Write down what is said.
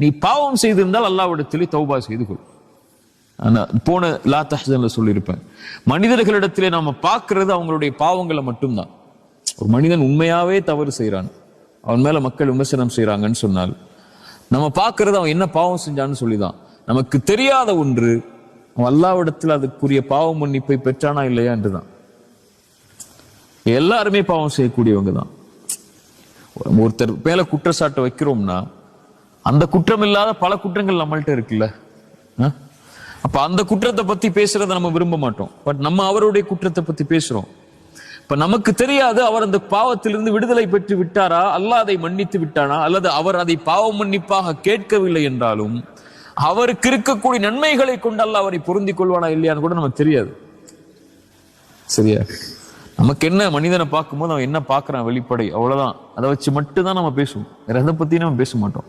நீ பாவம் செய்திருந்தால் அல்லாஹ்விடத்திலே தௌபா செய்து கொள். போன லா தஹ்சன்ல சொல்லியிருப்பேன், மனிதர்களிடத்திலே நாம பார்க்கிறது அவங்களுடைய பாவங்களை மட்டும்தான். ஒரு மனிதன் உண்மையாவே தவறு செய்யறான், அவன் மேல மக்கள் விமர்சனம் செய்யறாங்கன்னு சொன்னால் நம்ம பார்க்கிறது அவன் என்ன பாவம் செஞ்சான்னு சொல்லிதான். நமக்கு தெரியாத ஒன்று அவன் அல்லாஹ்விடத்தில் அதுக்குரிய பாவ மன்னிப்பை பெற்றானா இல்லையா என்றுதான். எல்லாருமே பாவம் செய்யக்கூடியவங்க தான். ஒருத்தர் மேல குற்றச்சாட்டு வைக்கிறோம்னா அந்த குற்றம் இல்லாத பல குற்றங்கள் நம்மள்ட்ட இருக்குல்ல. அப்ப அந்த குற்றத்தை பத்தி பேசுறதை நம்ம விரும்ப மாட்டோம். பட் நம்ம அவருடைய குற்றத்தை பத்தி பேசுறோம். இப்ப நமக்கு தெரியாது அவர் அந்த பாவத்திலிருந்து விடுதலை பெற்று விட்டாரா, அல்லாஹ் அதை மன்னித்து விட்டானா, அல்லது அவர் அதை பாவ மன்னிப்பாக கேட்கவில்லை என்றாலும் அவருக்கு இருக்கக்கூடிய நன்மைகளை கொண்டு அல்லாஹ் அவரை பொருந்திக் கொள்வானா இல்லையான்னு கூட நமக்கு தெரியாது. சரியா? நமக்கு என்ன, மனிதனை பார்க்கும்போது அவன் என்ன பார்க்கறான் வெளிப்படை, அவ்வளவுதான். அதை வச்சு மட்டும்தான் நம்ம பேசுவோம், வேற எதை பத்தியும் நம்ம பேச மாட்டோம்.